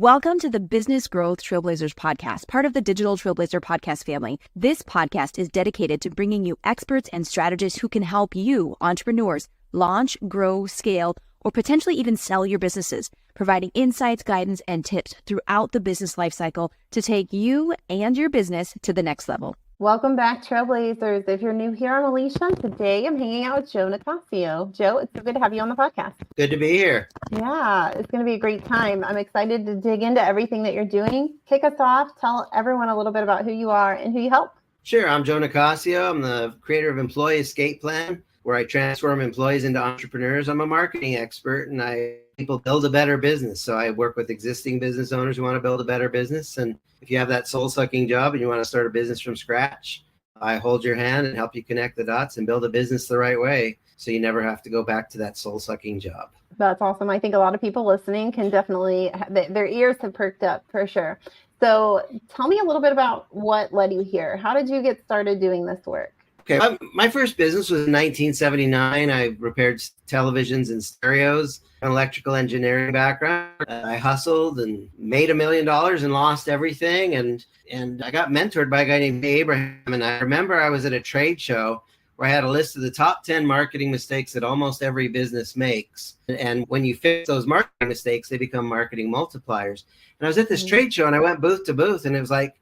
Welcome to the Business Growth Trailblazers Podcast, part of the Digital Trailblazer Podcast family. This podcast is dedicated to bringing you experts and strategists who can help you, entrepreneurs, launch, grow, scale, or potentially even sell your businesses, providing insights, guidance, and tips throughout the business lifecycle to take you and your business to the next level. Welcome back, Trailblazers. If you're new here, I'm Alicia. Today, I'm hanging out with Joe Nicassio. Joe, it's so good to have you on the podcast. Good to be here. Yeah, it's going to be a great time. I'm excited to dig into everything that you're doing. Kick us off. Tell everyone a little bit about who you are and who you help. Sure. I'm Joe Nicassio. I'm the creator of Employee Escape Plan, where I transform employees into entrepreneurs. I'm a marketing expert, and I help people build a better business. So I work with existing business owners who want to build a better business. And if you have that soul-sucking job and you want to start a business from scratch, I hold your hand and help you connect the dots and build a business the right way so you never have to go back to that soul-sucking job. That's awesome. I think a lot of people listening can definitely, their ears have perked up for sure. So tell me a little bit about what led you here. How did you get started doing this work? Okay, my first business was in 1979. I repaired televisions and stereos, an electrical engineering background. I hustled and made $1 million and lost everything. And I got mentored by a guy named Abraham. And I remember I was at a trade show where I had a list of the top 10 marketing mistakes that almost every business makes. And when you fix those marketing mistakes, they become marketing multipliers. And I was at this trade show and I went booth to booth, and it was like,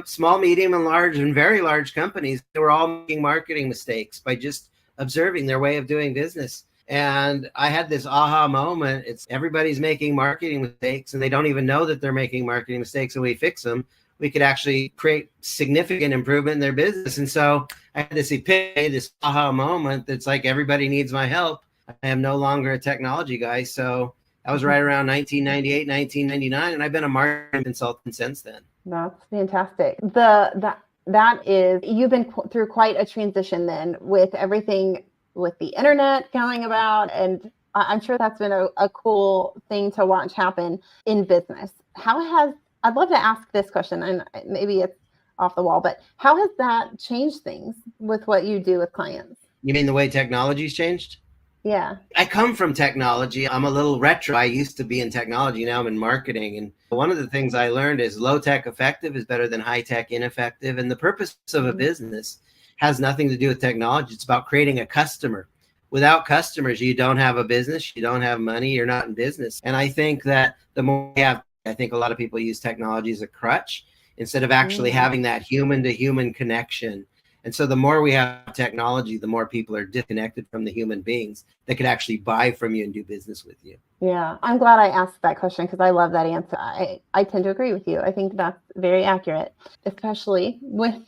small, medium, and large, and very large companies, they were all making marketing mistakes by just observing their way of doing business. And I had this aha moment. It's everybody's making marketing mistakes and they don't even know that they're making marketing mistakes. And we fix them, we could actually create significant improvement in their business. And so I had this epiphany, this aha moment that's like, everybody needs my help. I am no longer a technology guy. So that was right around 1998, 1999. And I've been a marketing consultant since then. That's fantastic. That is, you've been through quite a transition then with everything with the internet going about. And I'm sure that's been a cool thing to watch happen in business. I'd love to ask this question, and maybe it's off the wall, but how has that changed things with what you do with clients? You mean the way technology's changed? Yeah. I come from technology. I'm a little retro. I used to be in technology. Now I'm in marketing. And one of the things I learned is low tech effective is better than high tech ineffective. And the purpose of a business has nothing to do with technology. It's about creating a customer. Without customers, you don't have a business. You don't have money. You're not in business. And I think that the more we have, I think a lot of people use technology as a crutch instead of actually having that human to human connection. And so the more we have technology, the more people are disconnected from the human beings that could actually buy from you and do business with you. Yeah, I'm glad I asked that question because I love that answer. I tend to agree with you. I think that's very accurate, especially with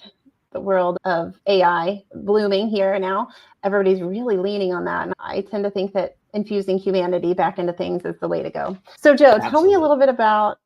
the world of AI blooming here now. Everybody's really leaning on that. And I tend to think that infusing humanity back into things is the way to go. So Joe, Absolutely. Tell me a little bit about,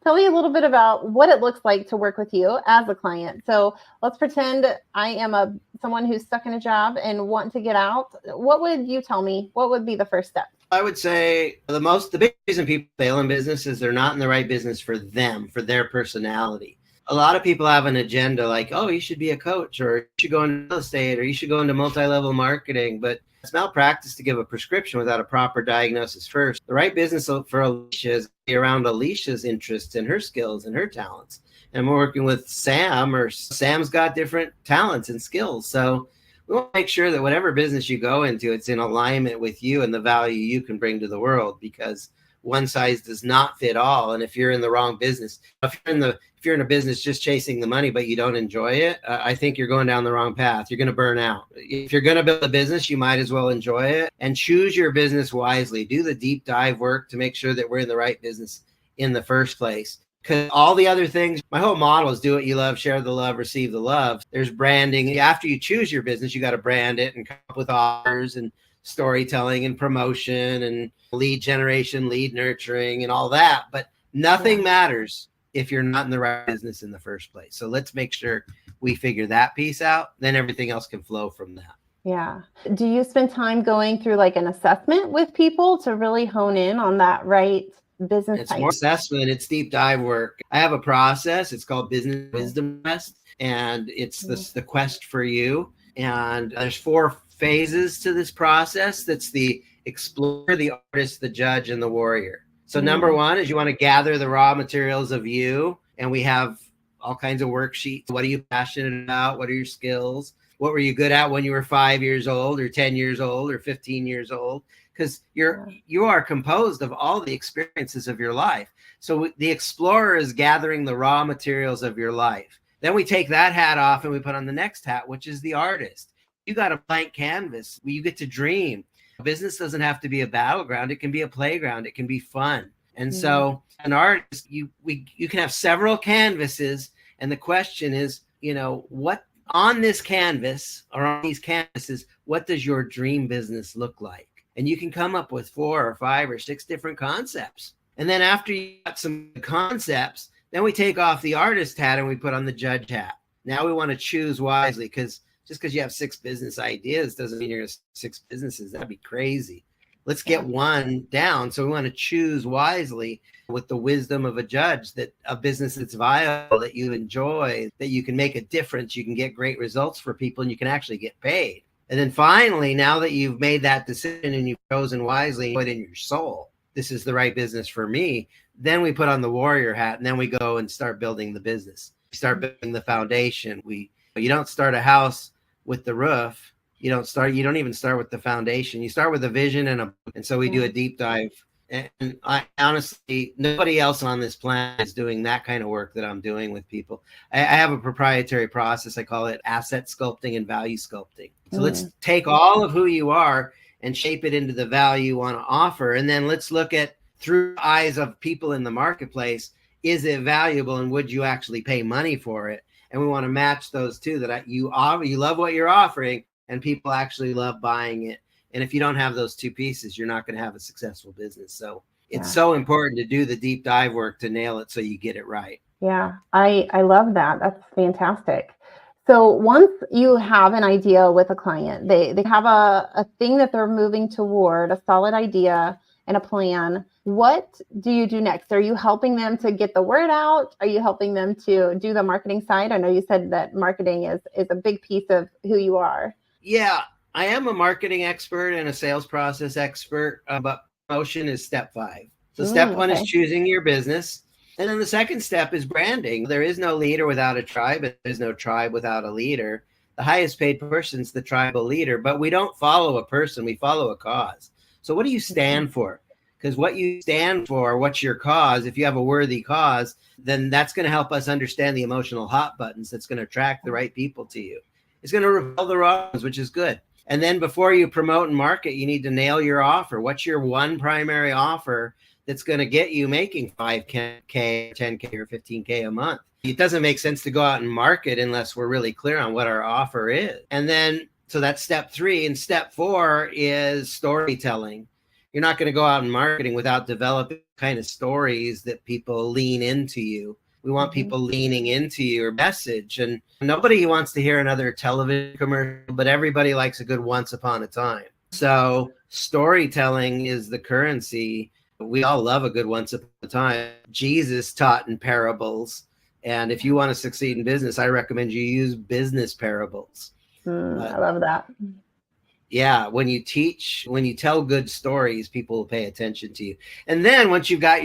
Tell me a little bit about what it looks like to work with you as a client. So let's pretend I am someone who's stuck in a job and want to get out. What would you tell me? What would be the first step? I would say the big reason people fail in business is they're not in the right business for them, for their personality. A lot of people have an agenda like, oh, you should be a coach, or you should go into real estate, or you should go into multi-level marketing. But it's malpractice to give a prescription without a proper diagnosis first. The right business for Alicia is around Alicia's interests and her skills and her talents. And we're working with Sam's got different talents and skills. So we want to make sure that whatever business you go into, it's in alignment with you and the value you can bring to the world, because one size does not fit all. And if you're in the wrong business, if you're in a business just chasing the money, but you don't enjoy it, I think you're going down the wrong path. You're going to burn out. If you're going to build a business, you might as well enjoy it and choose your business wisely. Do the deep dive work to make sure that we're in the right business in the first place. Because all the other things, my whole model is do what you love, share the love, receive the love. There's branding. After you choose your business, you got to brand it and come up with offers and storytelling and promotion and lead generation, lead nurturing and all that. But nothing matters if you're not in the right business in the first place. So let's make sure we figure that piece out. Then everything else can flow from that. Yeah. Do you spend time going through like an assessment with people to really hone in on that right business It's type? more assessment. It's deep dive work. I have a process. It's called Business Wisdom Quest, and it's the quest for you. And there's 4 phases to this process. That's the explorer, the artist, the judge, and the warrior. So number one is you want to gather the raw materials of you. And we have all kinds of worksheets. What are you passionate about? What are your skills? What were you good at when you were 5 years old or 10 years old or 15 years old? Because you are composed of all the experiences of your life. So the explorer is gathering the raw materials of your life. Then we take that hat off and we put on the next hat, which is the artist. You got a blank canvas where you get to dream. Business doesn't have to be a battleground. It can be a playground. It can be fun. And so an artist, you can have several canvases. And the question is, what on this canvas or on these canvases, what does your dream business look like? And you can come up with 4 or 5 or 6 different concepts. And then after you got some concepts, then we take off the artist hat and we put on the judge hat. Now we want to choose wisely, because just because you have 6 business ideas doesn't mean you're going to 6 businesses. That'd be crazy. Let's get one down. So we want to choose wisely with the wisdom of a judge, that a business that's viable, that you enjoy, that you can make a difference, you can get great results for people, and you can actually get paid. And then finally, now that you've made that decision and you've chosen wisely, put in your soul, this is the right business for me, then we put on the warrior hat, and then we go and start building the business. We start building the foundation. You don't start a house with the roof. You don't even start with the foundation. You start with a vision, and so we do a deep dive. And I honestly, nobody else on this planet is doing that kind of work that I'm doing with people. I have a proprietary process. I call it asset sculpting and value sculpting. So let's take all of who you are and shape it into the value you want to offer. And then let's look at, through the eyes of people in the marketplace, is it valuable and would you actually pay money for it? And we want to match those two, that you love what you're offering and people actually love buying it. And if you don't have those two pieces, you're not going to have a successful business. So it's so important to do the deep dive work to nail it so you get it right. Yeah, I love that. That's fantastic. So once you have an idea with a client, they have a thing that they're moving toward, a solid idea and a plan. What do you do next? Are you helping them to get the word out? Are you helping them to do the marketing side? I know you said that marketing is a big piece of who you are. Yeah, I am a marketing expert and a sales process expert, but promotion is step 5. So step 1 is choosing your business. And then the second step is branding. There is no leader without a tribe, and there's no tribe without a leader. The highest paid person is the tribal leader, but we don't follow a person, we follow a cause. So what do you stand for? Because what you stand for, what's your cause? If you have a worthy cause, then that's going to help us understand the emotional hot buttons that's going to attract the right people to you. It's going to repel the wrong ones, which is good. And then before you promote and market, you need to nail your offer. What's your one primary offer that's going to get you making $5K, $10K, or $15K a month? It doesn't make sense to go out and market unless we're really clear on what our offer is. And then, so that's step 3. And step 4 is storytelling. You're not going to go out and marketing without developing kind of stories that people lean into you. We want people leaning into your message, and nobody wants to hear another television commercial, but everybody likes a good once upon a time. So storytelling is the currency. We all love a good once upon a time. Jesus taught in parables. And if you want to succeed in business, I recommend you use business parables. I love that. Yeah, when you tell good stories, people will pay attention to you. And then once you've got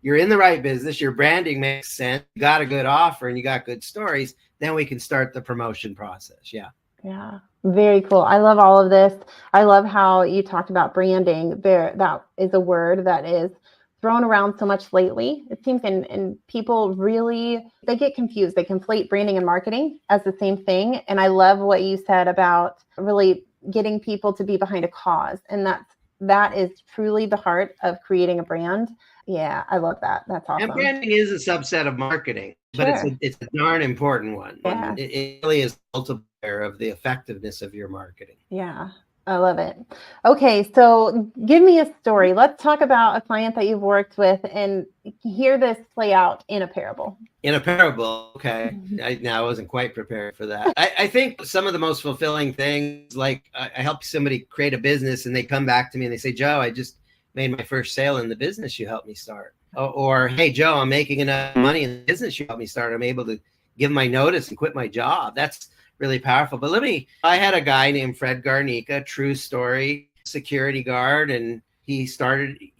you're in the right business, your branding makes sense, you got a good offer, and you got good stories, then we can start the promotion process. Yeah. Yeah. Very cool. I love all of this. I love how you talked about branding. That is a word that is thrown around so much lately. It seems, and people really, they get confused. They conflate branding and marketing as the same thing. And I love what you said about really getting people to be behind a cause. And that is truly the heart of creating a brand. Yeah, I love that. That's awesome. And branding is a subset of marketing, but it's a darn important one. Yeah. It really is a multiplier of the effectiveness of your marketing. Yeah, I love it. Okay, so give me a story. Let's talk about a client that you've worked with and hear this play out in a parable. In a parable, okay. I wasn't quite prepared for that. I think some of the most fulfilling things, like I help somebody create a business and they come back to me and they say, Joe, I just made my first sale in the business you helped me start. Or, hey, Joe, I'm making enough money in the business you helped me start. I'm able to give my notice and quit my job. That's really powerful. But I had a guy named Fred Garnica, true story, security guard, and He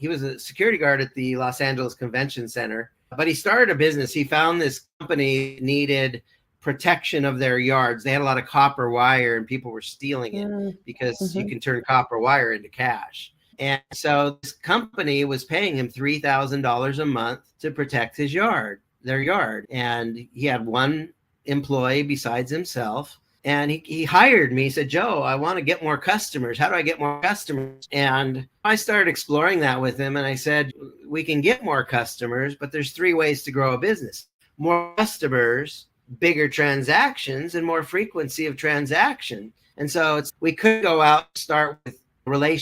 was a security guard at the Los Angeles Convention Center, but he started a business. He found this company needed protection of their yards. They had a lot of copper wire and people were stealing it because you can turn copper wire into cash. And so this company was paying him $3,000 a month to protect their yard. And he had one employee besides himself. And he hired me. He said, Joe, I want to get more customers. How do I get more customers? And I started exploring that with him. And I said, we can get more customers, but there's 3 ways to grow a business: more customers, bigger transactions, and more frequency of transaction. And so we could go out and start with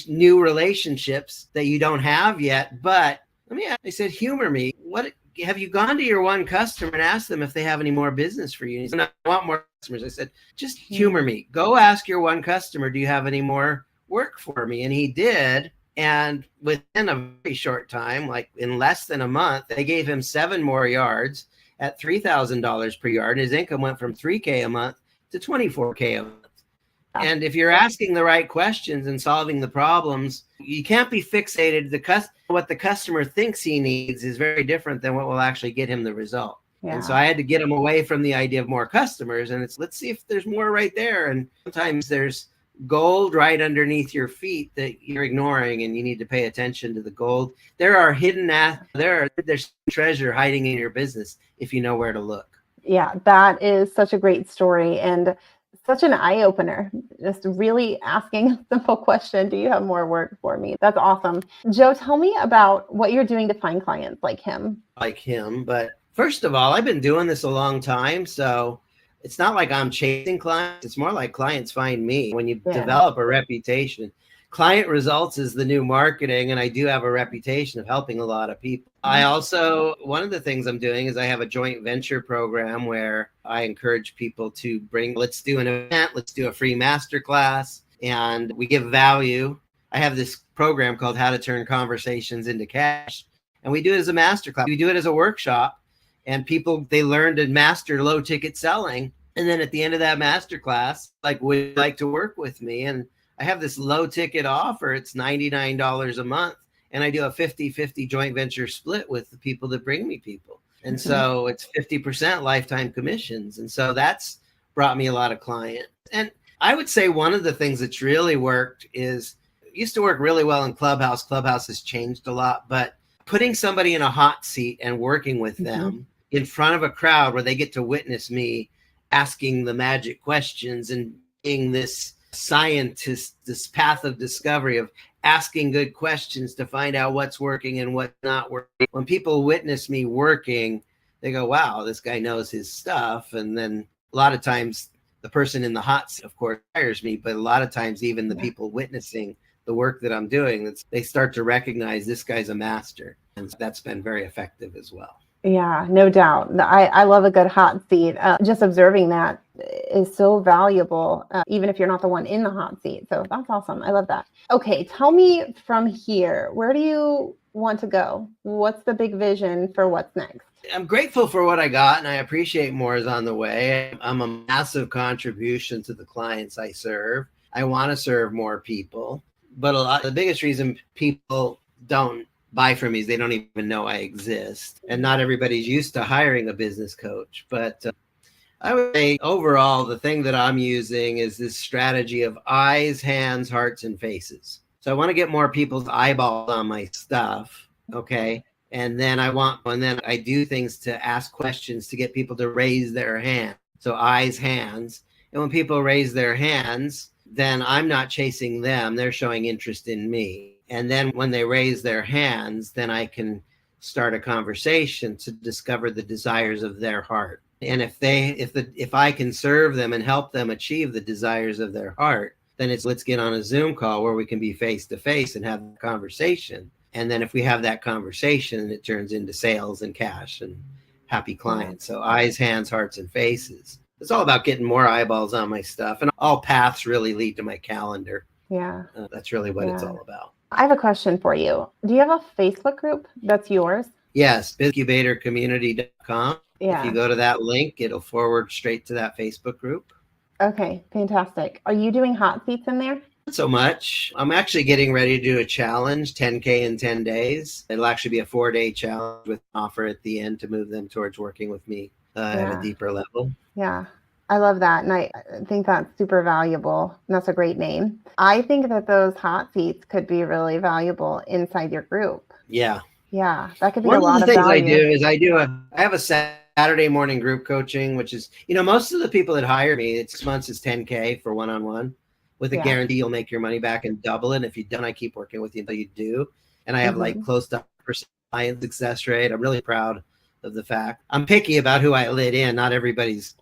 new relationships that you don't have yet. But I said, humor me. What have you gone to your one customer and asked them if they have any more business for you? And he said, I want more customers. I said, just humor me. Go ask your one customer, do you have any more work for me? And he did. And within a very short time, like in less than a month, they gave him 7 more yards at $3,000 per yard. And his income went from $3,000 a month to $24,000 a month. And if you're asking the right questions and solving the problems, you can't be fixated. What the customer thinks he needs is very different than what will actually get him the result. Yeah. And so I had to get him away from the idea of more customers. And let's see if there's more right there. And sometimes there's gold right underneath your feet that you're ignoring, and you need to pay attention to the gold. There are there's treasure hiding in your business if you know where to look. Yeah, that is such a great story and such an eye-opener. Just really asking a simple question, do you have more work for me? That's awesome. Joe, tell me about what you're doing to find clients like him. But first of all, I've been doing this a long time, so it's not like I'm chasing clients. It's more like clients find me. When you develop a reputation, client results is the new marketing. And I do have a reputation of helping a lot of people. I also, one of the things I'm doing is I have a joint venture program where I encourage people to let's do an event, let's do a free masterclass, and we give value. I have this program called How to Turn Conversations into Cash. And we do it as a masterclass. We do it as a workshop. And people, they learn to master low ticket selling. And then at the end of that masterclass, would you like to work with me? And I have this low ticket offer. It's $99 a month. And I do a 50-50 joint venture split with the people that bring me people. And so it's 50% lifetime commissions. And so that's brought me a lot of clients. And I would say one of the things that's really worked is, it used to work really well in Clubhouse. Clubhouse has changed a lot, but putting somebody in a hot seat and working with them in front of a crowd where they get to witness me asking the magic questions and being this scientist, this path of discovery of asking good questions to find out what's working and what's not working. When people witness me working, they go, wow, this guy knows his stuff. And then a lot of times the person in the hot seat, of course, hires me, but a lot of times even the people witnessing the work that I'm doing, they start to recognize this guy's a master. And that's been very effective as well. Yeah, no doubt. I love a good hot seat. Just observing that is so valuable, even if you're not the one in the hot seat. So that's awesome. I love that. Okay, tell me from here, where do you want to go? What's the big vision for what's next? I'm grateful for what I got, and I appreciate more is on the way. I'm a massive contribution to the clients I serve. I want to serve more people, but the biggest reason people don't buy from me is they don't even know I exist. And not everybody's used to hiring a business coach. But I would say overall, the thing that I'm using is this strategy of eyes, hands, hearts, and faces. So I want to get more people's eyeballs on my stuff. Okay. And then I do things to ask questions to get people to raise their hand. So eyes, hands. And when people raise their hands, then I'm not chasing them. They're showing interest in me. And then when they raise their hands, then I can start a conversation to discover the desires of their heart. And if I can serve them and help them achieve the desires of their heart, then let's get on a Zoom call where we can be face to face and have a conversation. And then if we have that conversation, it turns into sales and cash and happy clients. So eyes, hands, hearts, and faces. It's all about getting more eyeballs on my stuff. And all paths really lead to my calendar. Yeah. That's really what it's all about. I have a question for you. Do you have a Facebook group that's yours? Yes, BizIncubatorCommunity.com. Yeah. If you go to that link, it'll forward straight to that Facebook group. Okay, fantastic. Are you doing hot seats in there? so much. I'm actually getting ready to do a challenge, 10K in 10 days. It'll actually be a 4-day challenge with an offer at the end to move them towards working with me at a deeper level. Yeah. I love that. And I think that's super valuable. And that's a great name. I think that those hot seats could be really valuable inside your group. Yeah. Yeah. That could be One a lot of the of things value. I do is I have a Saturday morning group coaching, which is, most of the people that hire me, it's 6 months is 10K for one-on-one with a guarantee you'll make your money back and double it. And if you don't, I keep working with you until you do. And I have like close to 100% client success rate. I'm really proud of the fact. I'm picky about who I let in. Not everybody's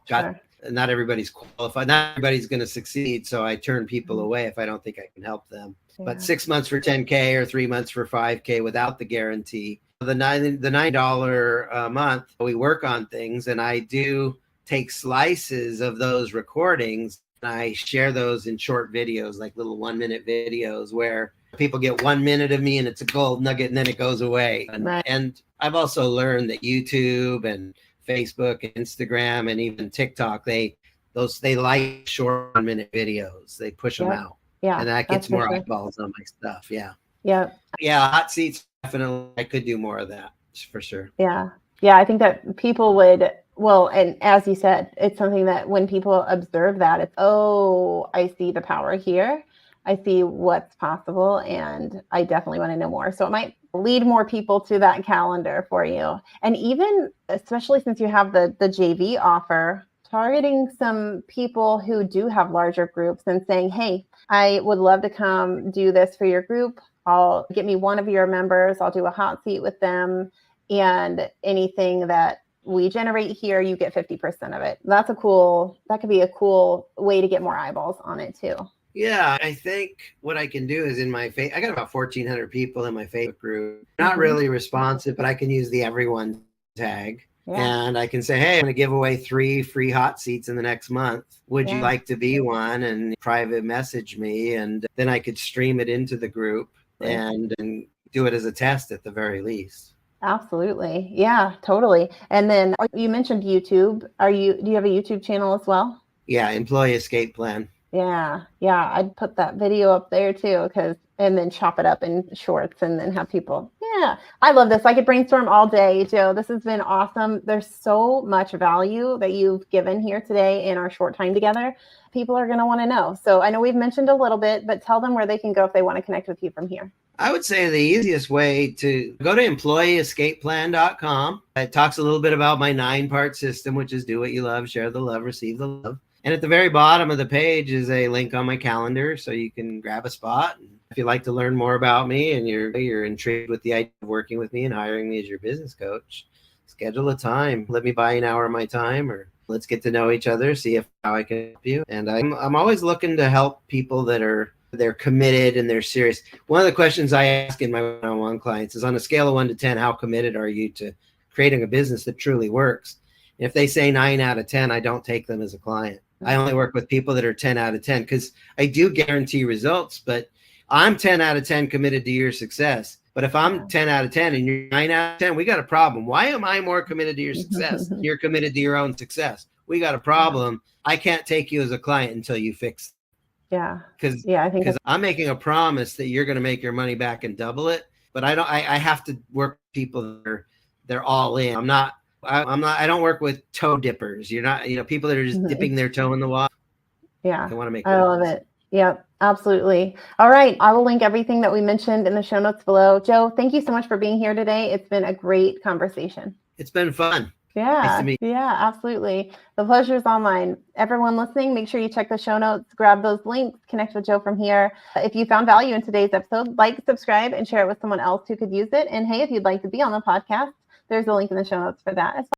not everybody's qualified. Not everybody's going to succeed. So I turn people away if I don't think I can help them. But 6 months for 10K or 3 months for 5K without the guarantee. The $9 a month, we work on things, and I do take slices of those recordings. And I share those in short videos, like little 1-minute videos where people get 1 minute of me and it's a gold nugget and then it goes away. And I've also learned that YouTube and Facebook and Instagram and even TikTok, they like short 1-minute videos. They push them out. Yeah. And that gets more eyeballs on my stuff. Yeah. Yeah. Yeah. Hot seats, definitely. I could do more of that for sure. Yeah. Yeah. I think that people would, and as you said, it's something that when people observe that, it's, I see the power here. I see what's possible, and I definitely want to know more. So it might lead more people to that calendar for you. And even, especially since you have the JV offer, targeting some people who do have larger groups and saying, hey, I would love to come do this for your group. I'll get me one of your members. I'll do a hot seat with them. And anything that we generate here, you get 50% of it. That could be a cool way to get more eyeballs on it too. Yeah, I think what I can do is I got about 1,400 people in my Facebook group. Not really responsive, but I can use the everyone tag. Yeah. And I can say, hey, I'm going to give away 3 free hot seats in the next month. Would you like to be one? And private message me. And then I could stream it into the group and do it as a test at the very least. Absolutely. Yeah, totally. And then you mentioned YouTube. Do you have a YouTube channel as well? Yeah, Employee Escape Plan. Yeah. I'd put that video up there too, and then chop it up in shorts and then have people. Yeah, I love this. I could brainstorm all day, Joe. This has been awesome. There's so much value that you've given here today in our short time together. People are going to want to know. So I know we've mentioned a little bit, but tell them where they can go if they want to connect with you from here. I would say the easiest way to go to employeeescapeplan.com. It talks a little bit about my 9-part system, which is do what you love, share the love, receive the love. And at the very bottom of the page is a link on my calendar, so you can grab a spot. If you'd like to learn more about me and you're intrigued with the idea of working with me and hiring me as your business coach, schedule a time. Let me buy an hour of my time, or let's get to know each other, see how I can help you. And I'm always looking to help people they're committed and they're serious. One of the questions I ask in my one-on-one clients is, on a scale of 1 to 10, how committed are you to creating a business that truly works? And if they say 9 out of 10, I don't take them as a client. I only work with people that are 10 out of 10 because I do guarantee results, but I'm 10 out of 10 committed to your success. But if I'm 10 out of 10 and you're 9 out of 10, we got a problem. Why am I more committed to your success? You're committed to your own success. We got a problem. I can't take you as a client until you fix it. Yeah. Because I'm making a promise that you're going to make your money back and double it. But I have to work with people that they're all in. I don't work with toe dippers. You're not, people that are just dipping their toe in the water. Yeah. I want to make I love it. Yep, absolutely. All right. I will link everything that we mentioned in the show notes below. Joe, thank you so much for being here today. It's been a great conversation. It's been fun. Yeah. Nice to meet you. Yeah, absolutely. The pleasure is all mine. Everyone listening, make sure you check the show notes, grab those links, connect with Joe from here. If you found value in today's episode, like, subscribe, and share it with someone else who could use it. And hey, if you'd like to be on the podcast, there's a link in the show notes for that as well.